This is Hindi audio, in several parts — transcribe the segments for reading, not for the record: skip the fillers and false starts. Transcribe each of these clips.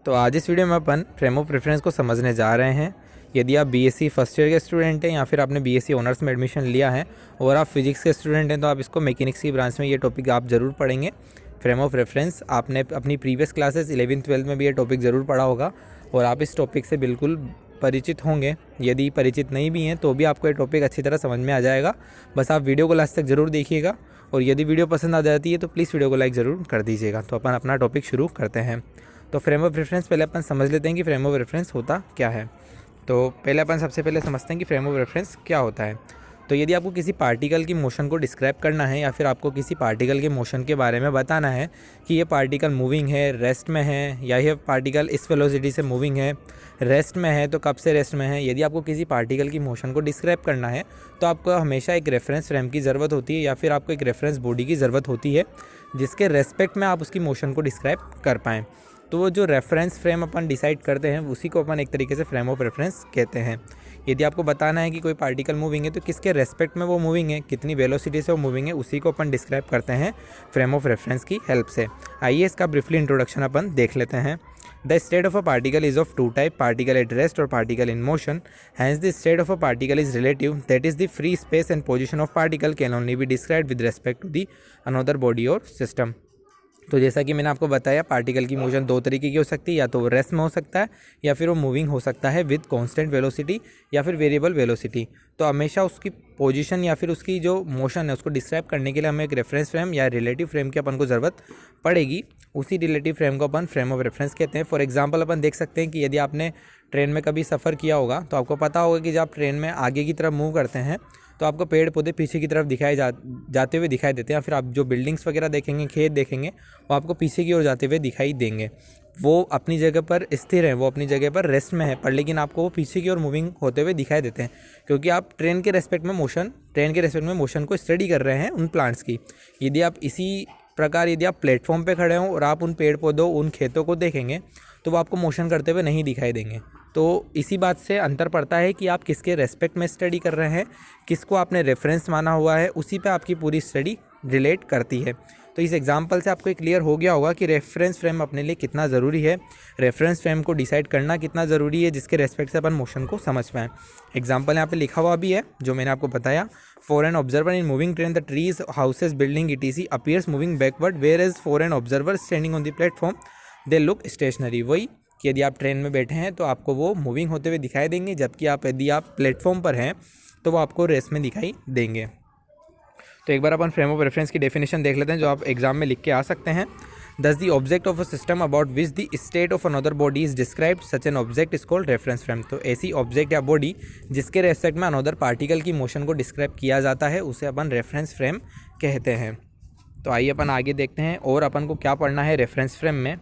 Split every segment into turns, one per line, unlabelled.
तो आज इस वीडियो में अपन फ्रेम ऑफ रेफरेंस को समझने जा रहे हैं। यदि आप बीएससी फर्स्ट ईयर के स्टूडेंट हैं या फिर आपने बीएससी ऑनर्स में एडमिशन लिया है और आप फिजिक्स के स्टूडेंट हैं तो आप इसको मैकेनिक्स की ब्रांच में ये टॉपिक आप ज़रूर पढ़ेंगे। फ्रेम ऑफ रेफरेंस आपने अपनी प्रीवियस क्लासेस 11th-12th में भी ये टॉपिक ज़रूर पढ़ा होगा और आप इस टॉपिक से बिल्कुल परिचित होंगे। यदि परिचित नहीं भी हैं तो भी आपको ये टॉपिक अच्छी तरह समझ में आ जाएगा। बस आप वीडियो को लास्ट तक ज़रूर देखिएगा और यदि वीडियो पसंद आ जाती है तो प्लीज़ वीडियो को लाइक ज़रूर कर दीजिएगा। तो अपन अपना टॉपिक शुरू करते हैं। तो फ्रेम ऑफ रेफरेंस पहले अपन समझ लेते हैं कि फ्रेम ऑफ रेफरेंस होता क्या है। तो पहले अपन सबसे पहले समझते हैं कि फ्रेम ऑफ रेफरेंस क्या होता है। तो यदि आपको किसी पार्टिकल की मोशन को डिस्क्राइब करना है या फिर आपको किसी पार्टिकल के मोशन के बारे में बताना है कि ये पार्टिकल मूविंग है, रेस्ट में है, या ये पार्टिकल इस वेलोसिटी से मूविंग है, रेस्ट में है तो कब से रेस्ट में है, यदि आपको किसी पार्टिकल की मोशन को डिस्क्राइब करना है तो आपको हमेशा एक रेफरेंस फ्रेम की ज़रूरत होती है या फिर आपको एक रेफरेंस बॉडी की ज़रूरत होती है जिसके रेस्पेक्ट में आप उसकी मोशन को डिस्क्राइब कर पाएँ। तो वो जो रेफरेंस फ्रेम अपन डिसाइड करते हैं उसी को अपन एक तरीके से फ्रेम ऑफ रेफरेंस कहते हैं। यदि आपको बताना है कि कोई पार्टिकल मूविंग है तो किसके रेस्पेक्ट में वो मूविंग है, कितनी वेलोसिटी से वो मूविंग है, उसी को अपन डिस्क्राइब करते हैं फ्रेम ऑफ रेफरेंस की हेल्प से। आइए इसका ब्रीफली इंट्रोडक्शन अपन देख लेते हैं। The state of a particle is of two type, particle at rest और particle in motion. Hence the state of a particle is relative, that is the free space and position of particle can only be described with respect to the another body और सिस्टम। तो जैसा कि मैंने आपको बताया पार्टिकल की मोशन दो तरीके की हो सकती है, या तो वो रेस्ट में हो सकता है या फिर वो मूविंग हो सकता है विद कांस्टेंट वेलोसिटी या फिर वेरिएबल वेलोसिटी। तो हमेशा उसकी पोजीशन या फिर उसकी जो मोशन है उसको डिस्क्राइब करने के लिए हमें एक रेफरेंस फ्रेम या रिलेटिव फ्रेम की अपन को ज़रूरत पड़ेगी। उसी रिलेटिव फ्रेम को अपन फ्रेम ऑफ रेफरेंस कहते हैं। फॉर एग्जाम्पल अपन देख सकते हैं कि यदि आपने ट्रेन में कभी सफ़र किया होगा तो आपको पता होगा कि जब आप ट्रेन में आगे की तरफ मूव करते हैं तो आपको पेड़ पौधे पीछे की तरफ जाते हुए दिखाई देते हैं, फिर आप जो बिल्डिंग्स वगैरह देखेंगे, खेत देखेंगे, वो आपको पीछे की ओर जाते हुए दिखाई देंगे। वो अपनी जगह पर स्थिर है, वो अपनी जगह पर रेस्ट में है, पर लेकिन आपको वो पीछे की ओर मूविंग होते हुए दिखाई देते हैं क्योंकि आप ट्रेन के रेस्पेक्ट में मोशन को स्टडी कर रहे हैं उन प्लांट्स की। यदि आप इसी प्रकार यदि आप प्लेटफॉर्म पे खड़े हों और आप उन पेड़ पौधों, उन खेतों को देखेंगे तो वो आपको मोशन करते हुए नहीं दिखाई देंगे। तो इसी बात से अंतर पड़ता है कि आप किसके रेस्पेक्ट में स्टडी कर रहे हैं, किसको आपने रेफरेंस माना हुआ है, उसी पे आपकी पूरी स्टडी रिलेट करती है। तो इस एग्जांपल से आपको क्लियर हो गया होगा कि रेफरेंस फ्रेम अपने लिए कितना ज़रूरी है, रेफरेंस फ्रेम को डिसाइड करना कितना ज़रूरी है जिसके रेस्पेक्ट से अपन मोशन को समझ पाएँ। एग्जाम्पल यहाँ पे लिखा हुआ भी है जो मैंने आपको बताया। For an observer in moving train the trees, houses, building etc appears moving backward, whereas for an observer standing on the platform they look stationary. वही कि यदि आप ट्रेन में बैठे हैं तो आपको वो मूविंग होते हुए दिखाई देंगे, जबकि यदि आप प्लेटफॉर्म पर हैं तो वो आपको रेस्ट में दिखाई देंगे। तो एक बार अपन फ्रेम ऑफ रेफरेंस की डेफिनेशन देख लेते हैं जो आप एग्जाम में लिख के आ सकते हैं। दस the object of a system about which the state of another body is described, such an object is called reference frame. तो ऐसी ऑब्जेक्ट या बॉडी जिसके रेस्पेक्ट में अनदर पार्टिकल की मोशन को डिस्क्राइब किया जाता है उसे अपन रेफरेंस फ्रेम कहते हैं। तो आइए अपन आगे देखते हैं और अपन को क्या पढ़ना है रेफरेंस फ्रेम में।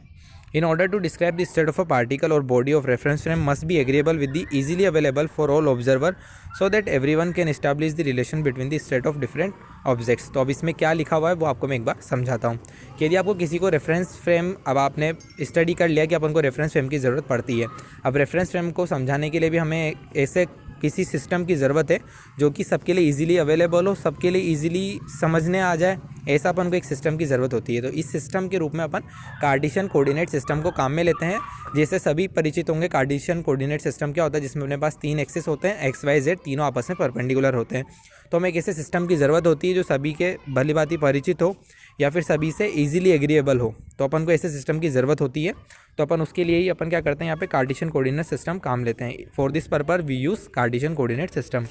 In order to describe the state of a particle or body of reference frame must be agreeable with the easily available for all observer so that everyone can establish the relation between the state of different objects। तो अब इसमें क्या लिखा हुआ है वो आपको मैं एक बार समझाता हूँ कि यदि आपको किसी को रेफरेंस फ्रेम, अब आपने स्टडी कर लिया कि अपन को रेफरेंस फ्रेम की ज़रूरत पड़ती है। अब रेफरेंस फ्रेम को समझाने के लिए भी हमें ऐसे किसी सिस्टम की ज़रूरत है जो कि सबके लिए इजीली अवेलेबल हो, सबके लिए इजीली समझने आ जाए, ऐसा अपन को एक सिस्टम की ज़रूरत होती है। तो इस सिस्टम के रूप में अपन कार्टेशियन कोऑर्डिनेट सिस्टम को काम में लेते हैं। जैसे सभी परिचित होंगे कार्टेशियन कोऑर्डिनेट सिस्टम क्या होता है, जिसमें अपने पास 3 एक्सिस होते हैं, एक्स वाई जेड, तीनों आपस में परपेंडिकुलर होते हैं। तो हमें एक ऐसे सिस्टम की ज़रूरत होती है जो सभी के भली भांति परिचित हो या फिर सभी से ईजिली एग्रीएबल हो। तो अपन को ऐसे सिस्टम की ज़रूरत होती है। तो अपन उसके लिए ही अपन क्या करते हैं, यहाँ पे कार्टेशियन कोऑर्डिनेट सिस्टम काम लेते हैं। For this purpose we use Cartesian coordinate system.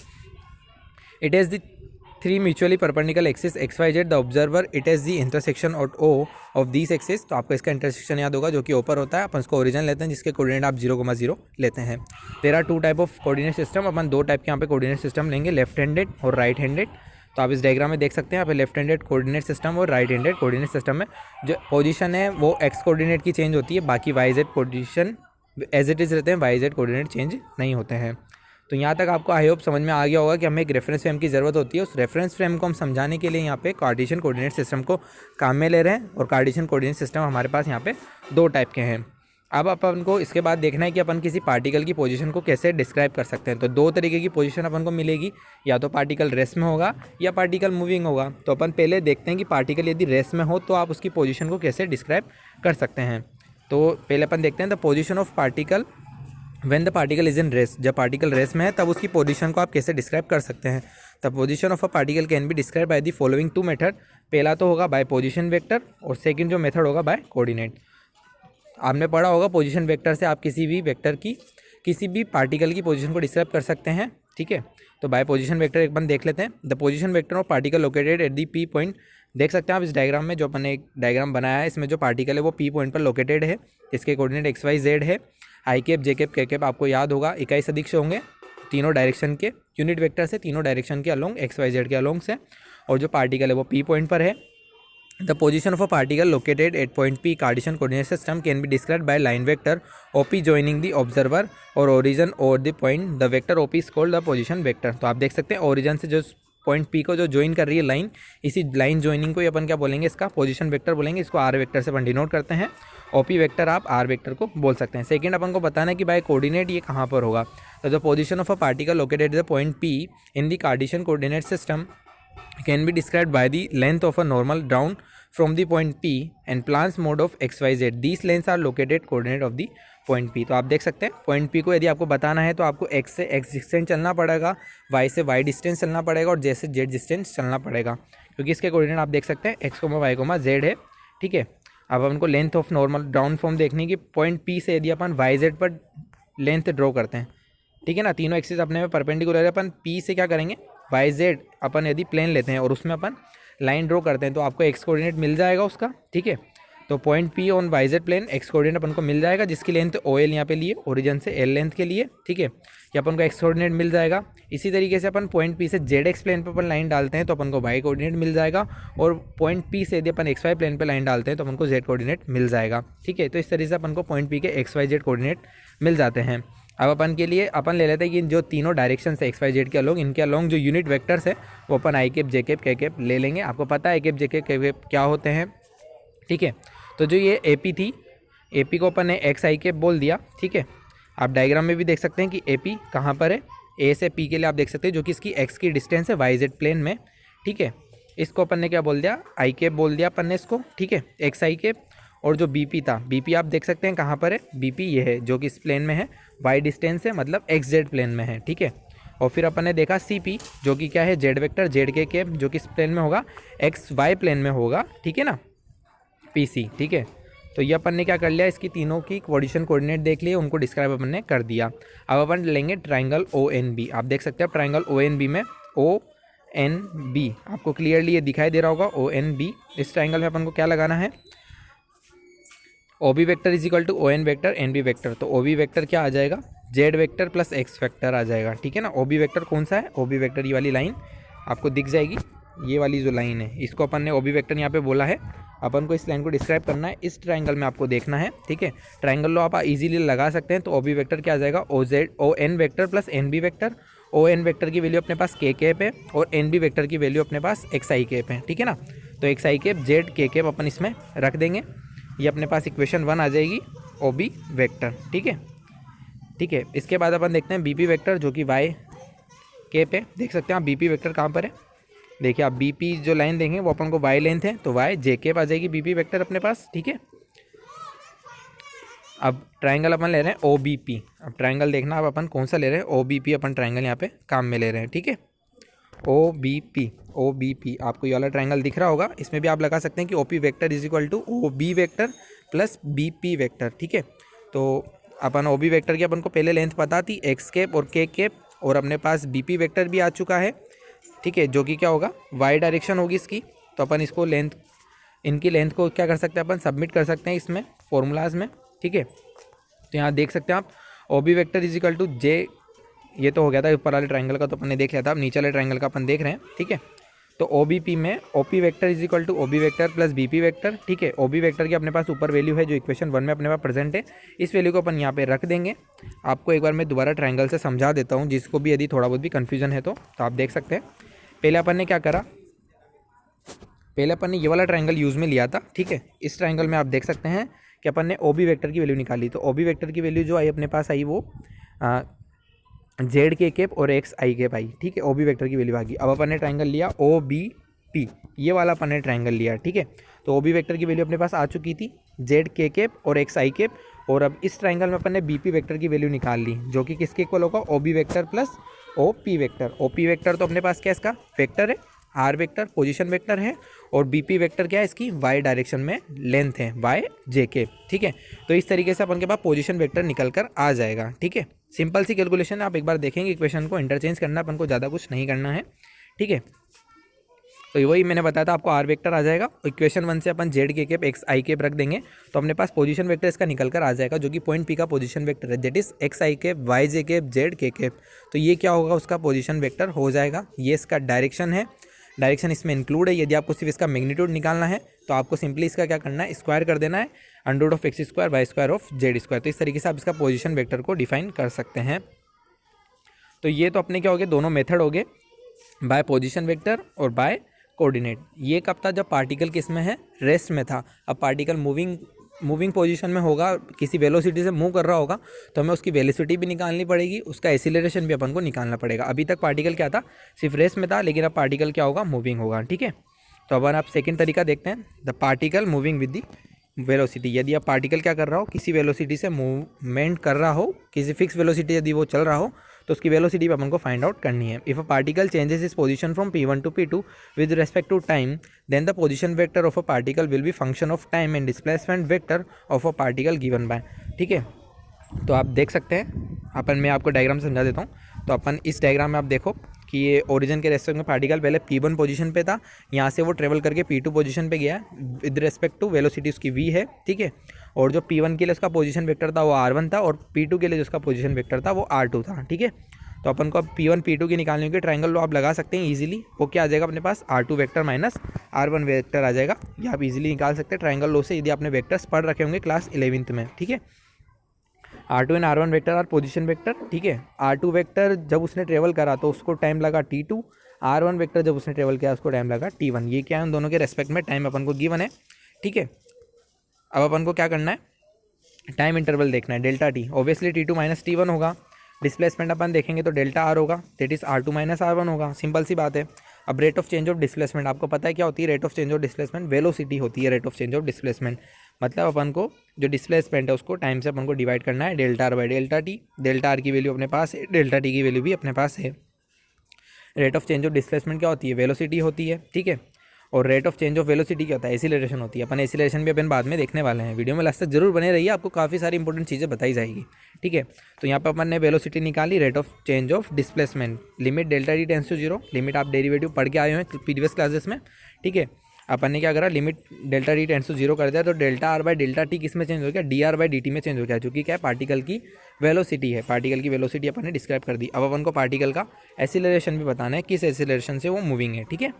It is the 3 mutually perpendicular axis X Y Z, the observer it is the intersection O of these axis. तो आपको इसका इंटरसेक्शन याद होगा जो कि ऊपर होता है। अपन उसको ओरिजिन लेते हैं जिसके कोऑर्डिनेट आप 0,0 लेते हैं। There are 2 type of coordinate system. अपन 2 टाइप के यहाँ पे कोऑर्डिनेट सिस्टम लेंगे, लेफ्ट हैंडेड और राइट हैंडेड। तो आप इस डायग्राम में देख सकते हैं यहाँ पे लेफ्ट हैंडेड कोऑर्डिनेट सिस्टम और राइट हैंडेड कोऑर्डिनेट सिस्टम में जो पोजीशन है वो एक्स कोऑर्डिनेट की चेंज होती है, बाकी Y Z position as it is रहते हैं, वाई जेड कोऑर्डिनेट चेंज नहीं होते हैं। तो यहाँ तक आपको आई होप समझ में आ गया होगा कि हमें एक रेफरेंस फ्रेम की ज़रूरत होती है। उस रेफरेंस फ्रेम को हम समझाने के लिए यहाँ पे कार्टेशियन कोऑर्डिनेट सिस्टम को काम में ले रहे हैं और कार्टेशियन कोऑर्डिनेट सिस्टम हमारे पास यहाँ पे 2 टाइप के हैं। अब अपन को इसके बाद देखना है कि अपन किसी पार्टिकल की पोजीशन को कैसे डिस्क्राइब कर सकते हैं। तो 2 तरीके की पोजीशन अपन को मिलेगी, या तो पार्टिकल रेस्ट में होगा या पार्टिकल मूविंग होगा। तो अपन पहले देखते हैं कि पार्टिकल यदि रेस्ट में हो तो आप उसकी पोजीशन को कैसे डिस्क्राइब कर सकते हैं। तो पहले अपन देखते हैं the position of particle when the particle is in rest. जब पार्टिकल रेस्ट में है तब उसकी पोजीशन को आप कैसे डिस्क्राइब कर सकते हैं। The position of a particle can be describe by the following two method. पहला तो होगा बाय पोजीशन वेक्टर और सेकंड जो मेथड होगा बाय कोऑर्डिनेट। आपने पढ़ा होगा पोजीशन वेक्टर से आप किसी भी वेक्टर की किसी भी पार्टिकल की पोजीशन को डिस्क्राइब कर सकते हैं, ठीक है। तो बाय पोजीशन वेक्टर एक बार देख लेते हैं। The position vector of particle located at the P point. देख सकते हैं आप इस डायग्राम में, जो अपन ने एक डायग्राम बनाया है, इसमें जो पार्टिकल है वो पी पॉइंट पर लोकेटेड है। इसके कोऑर्डिनेट एक्स वाई जेड है। आई कैप जे कैप के कैप आपको याद होगा इकाई सदिश होंगे तीनों डायरेक्शन के, यूनिट वेक्टर से तीनों डायरेक्शन के अलोंग एक्स वाई जेड के अलोंग से। और जो पार्टिकल है वो पी पॉइंट पर है। The position of a particle located at point P Cartesian coordinate system can be described by line vector OP joining the observer और ओरिजिन और the point. The vector OP is called the position vector. तो आप देख सकते हैं ओरिजिन से जो पॉइंट पी को जो ज्वाइन कर रही है लाइन, इसी लाइन ज्वाइनिंग को ही अपन क्या बोलेंगे, इसका पोजीशन वेक्टर बोलेंगे। इसको आर वेक्टर से अपन डिनोट करते हैं। ओपी वेक्टर आप आर वेक्टर को बोल सकते हैं। सेकंड अपन को बताना है कि बाय कोऑर्डिनेट ये कहाँ पर होगा। तो the position of a particle located at the point P in the Cartesian coordinate system can be described by the length of a normal down from the point P and Planck's mode of XYZ. These lengths are located coordinate of the point P. तो आप देख सकते हैं पॉइंट P को यदि आपको बताना है तो आपको X से X डिस्टेंस चलना पड़ेगा, Y से Y डिस्टेंस चलना पड़ेगा और Z से Z डिस्टेंस चलना पड़ेगा, क्योंकि इसके कोऑर्डिनेट आप देख सकते हैं X, Y, Z है, ठीक है। अब अपन को length of normal down form देखने की पॉइंट P से यदि अपन YZ पर लेंथ ड्रॉ करते हैं, ठीक है ना, तीनों एक्सिस अपने में परपेंडिकुलर है। अपन P से क्या करेंगे, YZ अपन यदि प्लेन लेते हैं और उसमें अपन लाइन ड्रॉ करते हैं तो आपको एक्स कोऑर्डिनेट मिल जाएगा उसका, ठीक है। तो point p on YZ plane x coordinate अपन को मिल जाएगा, जिसकी लेंथ ओ एल यहाँ पे लिए ओरिजिन से एल लेंथ के लिए, ठीक है। ये अपन को एक्स कोऑर्डिनेट मिल जाएगा। इसी तरीके से अपन पॉइंट पी से जेड एक्स प्लेन पर अपन लाइन डालते हैं तो अपन को वाई कोऑर्डिनेट मिल जाएगा, और पॉइंट पी से यदि अपन एक्स वाई प्लेन पर लाइन डालते हैं तो अपन को जेड कोऑर्डिनेट मिल जाएगा, ठीक है। तो इस तरीके से अपन को पॉइंट पी के एक्स वाई जेड कोऑर्डिनेट मिल जाते हैं। अब अपन के लिए अपन ले लेते हैं कि जो तीनों डायरेक्शन है एक्स वाई जेड के अलोंग, इनके अलोंग जो यूनिट वेक्टर्स है वो अपन आई कैप जे कैप के कैप ले लेंगे। आपको पता है आई कैप जे कैप के कैप क्या होते हैं, ठीक है। तो जो ये ए पी थी, ए पी को अपन ने एक्स आई कैप बोल दिया, ठीक है। आप डायग्राम में भी देख सकते हैं कि ए पी कहाँ पर है, ए से पी के लिए आप देख सकते हैं, जो कि इसकी एक्स की डिस्टेंस है वाई जेड प्लेन में, ठीक है। इसको अपन ने क्या बोल दिया, आई कैप बोल दिया अपन ने इसको, ठीक है, एक्स आई कैप। और जो बीपी था, बीपी आप देख सकते हैं कहाँ पर है, बीपी ये है जो कि इस प्लेन में है, वाई डिस्टेंस है मतलब एक्स जेड प्लेन में है, ठीक है। और फिर अपन ने देखा सीपी जो कि क्या है, Z vector Z K cap, जो कि इस प्लेन में होगा, एक्स वाई प्लेन में होगा, ठीक है ना, पीसी, ठीक है। तो ये अपन ने क्या कर लिया, इसकी तीनों की पोजीशन कोऑर्डिनेट देख लिए, उनको डिस्क्राइब अपन ने कर दिया। अब अपन लेंगे ट्राइंगल ओ एन बी। आप देख सकते हैं ट्राइंगल ओ एन बी में ओ एन बी आपको क्लियरली ये दिखाई दे रहा होगा, ओ एन बी। इस ट्राइंगल में अपन को क्या लगाना है, O B vector is equal to O N vector N B vector. तो ओ बी वैक्टर क्या आ जाएगा, z vector plus x vector आ जाएगा, ठीक है ना। ओ बी वैक्टर कौन सा है, ओ बी वैक्टर ये वाली लाइन आपको दिख जाएगी, ये वाली जो लाइन है इसको अपन ने ओ बी वैक्टर यहाँ पे बोला है। अपन को इस लाइन को डिस्क्राइब करना है, इस ट्राइंगल में आपको देखना है, ठीक है। ट्राइंगल लो आप इजीली लगा सकते हैं। तो ओ बी वैक्टर क्या आ जाएगा, O Z O N vector plus N B vector. O N vector की वैल्यू अपने पास के कैप है और एन बी वैक्टर की वैल्यू अपने पास एक्स आई कैप है, ठीक है ना। तो x I cap Z K cap अपन इसमें रख देंगे, ये अपने पास इक्वेशन 1 आ जाएगी ओ बी वैक्टर, ठीक है, ठीक है। इसके बाद अपन देखते हैं बीपी वैक्टर जो कि वाई कैप है। देख सकते हैं आप बीपी वैक्टर कहाँ पर है, देखिए आप बीपी जो लाइन देंगे वो अपन को वाई लेंथ है, तो वाई जे कैप आ जाएगी बीपी वैक्टर अपने पास, ठीक है। अब ट्राइंगल अपन ले रहे हैं ओ बी पी। अब ट्राइंगल देखना अब अपन कौन सा ले रहे हैं, ओ बी पी अपन ट्राइंगल यहाँ पे काम में ले रहे हैं, ठीक है। O B P, O B P आपको ये वाला ट्राइंगल दिख रहा होगा, इसमें भी आप लगा सकते हैं कि O P vector is equal to O B vector plus B P vector, ठीक है। तो अपन ओ बी वैक्टर की अपन को पहले लेंथ पता थी एक्स कैप और के कैप, और अपने पास बी पी वैक्टर भी आ चुका है, ठीक है, जो कि क्या होगा, वाई डायरेक्शन होगी इसकी। तो अपन इसको लेंथ, इनकी लेंथ को क्या कर सकते हैं अपन, सबमिट कर सकते हैं इसमें फॉर्मूलाज में, ठीक है। तो यहाँ देख सकते हैं आप O B vector is equal to j, ये तो हो गया था ऊपर वाले ट्राइंगल का, तो अपन ने देख लिया था। अब नीचे वाले ट्राइंगल का अपन देख रहे हैं, ठीक है। तो ओ बी पी में O P vector is equal to O B vector plus B P vector, ठीक है। ओ बी वैक्टर की अपने पास ऊपर वैल्यू है जो इक्वेशन 1 में अपने पास प्रेजेंट है, इस वैल्यू को अपन यहाँ पे रख देंगे। आपको एक बार मैं दोबारा ट्राइंगल से समझा देता हूँ, जिसको भी यदि थोड़ा बहुत भी कन्फ्यूजन है तो आप देख सकते हैं। पहले अपन ने क्या करा, पहले अपन ने ये वाला ट्राइंगल यूज़ में लिया था, ठीक है। इस ट्राइंगल में आप देख सकते हैं कि अपन ने ओ बी वैक्टर की वैल्यू निकाली। तो ओ बी वैक्टर की वैल्यू जो आई अपने पास आई वो जेड के कैप और एक्स आई कैप आई, ठीक है, ओ बी वैक्टर की वैल्यू आ गई। अब अपन ने ट्राइंगल लिया ओ बी पी, ये वाला अपन ने ट्रायंगल लिया, ठीक है। तो ओ बी वेक्टर की वैल्यू अपने पास आ चुकी थी, जेड के कैप और एक्स आई कैप, और अब इस ट्रायंगल में अपन ने बी पी वेक्टर की वैल्यू निकाल ली, जो कि किसके इक्वल होगा, O B vector plus O P vector. O P vector तो अपने पास क्या इसका वेक्टर है, आर वेक्टर पोजीशन वेक्टर है, और बी पी वेक्टर क्या है इसकी वाई डायरेक्शन में लेंथ है, वाई जे के, ठीक है। तो इस तरीके से अपन के पास पोजीशन वेक्टर निकल कर आ जाएगा, ठीक है। सिंपल सी कैलकुलेशन है, आप एक बार देखेंगे इक्वेशन को, इंटरचेंज करना अपन को, ज़्यादा कुछ नहीं करना है, ठीक है। तो वही मैंने बताया था आपको, आर वेक्टर आ जाएगा, इक्वेशन 1 से अपन Z K cap x I cap रख देंगे, तो अपने पास पोजीशन वेक्टर इसका निकल कर आ जाएगा, जो कि पॉइंट पी का पोजीशन वेक्टर है, that is X I cap Y J cap Z K cap. तो ये क्या होगा, उसका पोजीशन वेक्टर हो जाएगा। ये इसका डायरेक्शन है, डायरेक्शन इसमें इंक्लूड है। यदि आपको सिर्फ इसका मैग्नीट्यूड निकालना है तो आपको सिंपली इसका क्या करना है, स्क्वायर कर देना है, under root of X square Y square of Z square. तो इस तरीके से आप इसका पोजीशन वेक्टर को डिफाइन कर सकते हैं। तो ये तो अपने क्या हो गए, दोनों मेथड हो गए, बाय पोजीशन वेक्टर और बाय कोऑर्डिनेट। ये कब था, जब पार्टिकल किस में है, रेस्ट में था। अब पार्टिकल मूविंग पोजीशन में होगा, किसी वेलोसिटी से मूव कर रहा होगा, तो हमें उसकी वेलोसिटी भी निकालनी पड़ेगी, उसका एसिलरेशन भी अपन को निकालना पड़ेगा। अभी तक पार्टिकल क्या था, सिर्फ रेस्ट में था, लेकिन अब पार्टिकल क्या होगा, मूविंग होगा, ठीक है। तो अब आप सेकंड तरीका देखते हैं, the particle moving with the velocity. यदि आप पार्टिकल क्या कर रहा हो, किसी वेलोसिटी से मूवमेंट कर रहा हो, किसी फिक्स वेलोसिटी यदि वो चल रहा हो, तो उसकी वेलोसिटी भी अपन को फाइंड आउट करनी है। If a particle changes is position from P1 to P2 with respect to time, then the position vector of a particle will be function of time and displacement vector of a particle given by, ठीक है। तो आप देख सकते हैं, मैं आपको डायग्राम समझा देता हूँ। तो अपन इस डायग्राम में आप देखो कि ये ओरिजिन के रेस्पेक्ट में पार्टिकल पहले P1 पोजीशन पे था, यहाँ से वो ट्रेवल करके P2 पोजीशन पे गया विद रिस्पेक्ट टू वेलोसिटी उसकी v है, ठीक है। और जो P1 के लिए उसका पोजीशन वेक्टर था वो R1 था, और P2 के लिए जो उसका पोजीशन वेक्टर था वो R2 था, ठीक है। तो अपन को अब P1 P2 की निकालने के ट्रायंगल लो आप लगा सकते हैं इजीली। वो क्या आ जाएगा अपने पास, R2 vector minus R1 vector आ जाएगा। ये आप इजीली निकाल सकते हैं ट्रायंगल लो से, यदि आपने वेक्टर्स पढ़ रखे होंगे क्लास 11th में, ठीक है। R2 and R1 vector are position vector, ठीक है। R2 वेक्टर जब उसने ट्रेवल करा तो उसको टाइम लगा T2, R1 वेक्टर जब उसने ट्रेवल किया उसको टाइम लगा T1। ये क्या है, उन दोनों के रेस्पेक्ट में टाइम अपन को गिवन है, ठीक है। अब अपन को क्या करना है, टाइम इंटरवल देखना है, delta T. Obviously T2 minus T1 होगा, डिस्प्लेसमेंट अपन देखेंगे तो डेल्टा आर होगा, that is R2 minus R1 होगा, सिंपल सी बात है। अब rate of change of displacement आपको पता है क्या होती है, rate of change of displacement velocity होती है, rate of change of displacement. मतलब अपन को जो डिस्प्लेसमेंट है उसको टाइम से अपन को डिवाइड करना है, delta R by delta T. Delta R की वैल्यू अपने पास है, डेल्टा टी की वैल्यू भी अपने पास है। Rate of change of displacement क्या होती है, वेलोसिटी होती है, ठीक है। और rate of change of velocity क्या होता है, एसिलरेशन होती है। अपन एसिलरेशन भी अपन बाद में देखने वाले हैं, वीडियो में लास्ट तक जरूर बने रहिए, आपको काफ़ी सारी इंपॉर्टेंट चीज़ें बताई जाएगी, ठीक है। तो यहाँ पर अपन ने वेलोसिटी निकाली, rate of change of displacement, limit delta T tends to 0, limit आप डेरिवेटिव पढ़ के आए हैं प्रीवियस क्लासेस में, ठीक है। अपन ने क्या करा, limit delta T tends to 0 कर दिया, तो delta R by delta T किस में चेंज हो गया, D R by D T में चेंज हो गया, जो कि क्या है, पार्टिकल की वेलोसिटी है। पार्टिकल की वेलोसिटी अपन ने डिस्क्राइब कर दी। अब अपन को पार्टिकल का एसिलरेशन भी बताना है, किस एसिलरेशन से वो मूविंग है, ठीक है,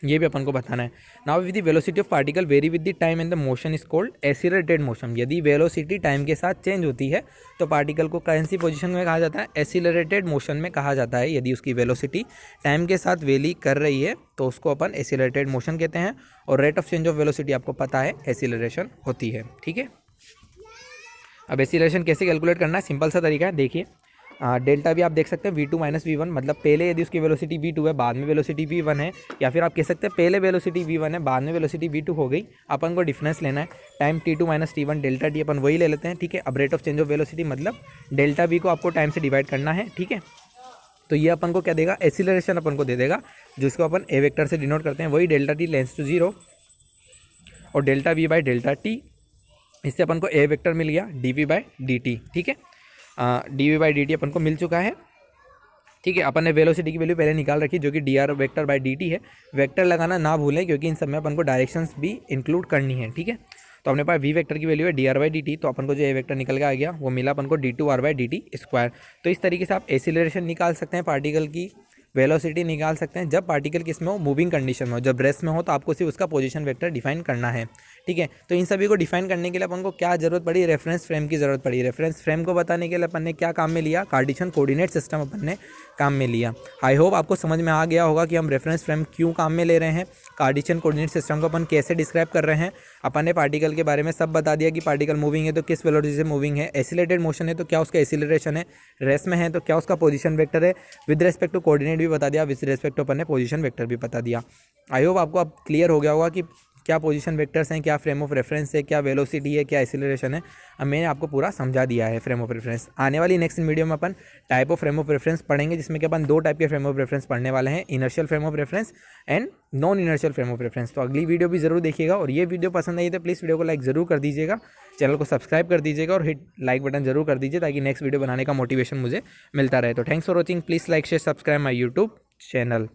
ये भी अपन को बताना है। Now with the velocity of particle very with the time and the motion is called accelerated motion. यदि वेलोसिटी टाइम के साथ चेंज होती है तो पार्टिकल को कौन सी पोजीशन में कहा जाता है, एसिलरेटेड मोशन में कहा जाता है। यदि उसकी वेलोसिटी टाइम के साथ वेरी कर रही है तो उसको अपन एसिलरेटेड मोशन कहते हैं। और rate of change of velocity आपको पता है एसिलरेशन होती है, ठीक है। अब एसिलरेशन कैसे कैलकुलेट करना है, सिंपल सा तरीका है, देखिए। डेल्टा भी आप देख सकते हैं V2 माइनस V1, मतलब पहले यदि उसकी वेलोसिटी V2 है, बाद में वेलोसिटी V1 है, या फिर आप कह सकते हैं पहले वेलोसिटी V1 है, बाद में वेलोसिटी V2 हो गई। अपन को डिफरेंस लेना है, time T2 minus T1 delta t अपन वही ले लेते हैं, ठीक है। अब rate of change of velocity मतलब डेल्टा V को आपको टाइम से डिवाइड करना है, ठीक है। तो ये अपन को क्या देगा, एसिलरेशन अपन को दे देगा, जिसको अपन ए वेक्टर से डिनोट करते हैं, वही डेल्टा टी टेंड्स टू 0 और delta V by delta T. इससे अपन को ए वेक्टर मिल गया dV बाई dt, ठीक है। dV बाई dt अपन को मिल चुका है, ठीक है। अपन ने वेलोसिटी की वैल्यू पहले निकाल रखी, जो कि dr वेक्टर बाई dt है। वेक्टर लगाना ना भूलें, क्योंकि इन सब में अपन को डायरेक्शंस भी इंक्लूड करनी है, ठीक है। तो अपने पास v वेक्टर की वैल्यू है dr बाई dt, तो अपन को जो ए वेक्टर निकल के आ गया वो मिला अपन को d2r बाई dt स्क्वायर। तो इस तरीके से आप एसिलरेशन निकाल सकते हैं, पार्टिकल की वेलोसिटी निकाल सकते हैं, जब पार्टिकल किस में हो, मूविंग कंडीशन में हो। जब रेस्ट में हो तो आपको सिर्फ उसका पोजीशन वेक्टर डिफाइन करना है, ठीक है। तो इन सभी को डिफाइन करने के लिए अपन को क्या जरूरत पड़ी, रेफरेंस फ्रेम की जरूरत पड़ी। रेफरेंस फ्रेम को बताने के लिए अपन ने क्या काम में लिया, कार्टेशियन कोऑर्डिनेट सिस्टम अपन ने काम में लिया। आई होप आपको समझ में आ गया होगा कि हम रेफरेंस फ्रेम क्यों काम में ले रहे हैं, कार्टेशियन कोऑर्डिनेट सिस्टम को अपन कैसे डिस्क्राइब कर रहे हैं। अपन ने पार्टिकल के बारे में सब बता दिया कि पार्टिकल मूविंग है तो किस वेलोसिटी से मूविंग है, एसिलेटेड मोशन है तो क्या उसका एसिलरेशन है, रेस्ट में है तो क्या उसका पोजीशन वेक्टर है, विद रिस्पेक्ट टू कोऑर्डिनेट भी बता दिया, विद रिस्पेक्ट टू अपन ने पोजीशन वेक्टर भी बता दिया। आई होप आपको अब क्लियर हो गया होगा कि क्या पोजीशन वेक्टर्स हैं, क्या फ्रेम ऑफ रेफरेंस है, क्या वेलोसिटी है, क्या एक्सीलरेशन है। अब मैंने आपको पूरा समझा दिया है फ्रेम ऑफ रेफरेंस। आने वाली नेक्स्ट वीडियो में अपन type of frame of reference पढ़ेंगे, जिसमें कि अपन 2 टाइप के फ्रेम ऑफ रेफरेंस पढ़ने वाले हैं, inertial frame of reference and non inertial frame of reference. तो अगली वीडियो भी जरूर देखिएगा, और ये वीडियो पसंद आई तो प्लीज़ वीडियो को लाइक जरूर कर दीजिएगा, चैनल को सब्सक्राइब कर दीजिएगा और हिट लाइक बटन जरूर कर दीजिए, ताकि नेक्स्ट वीडियो बनाने का मोटिवेशन मुझे मिलता रहे। तो thanks for watching, please like share subscribe my YouTube channel.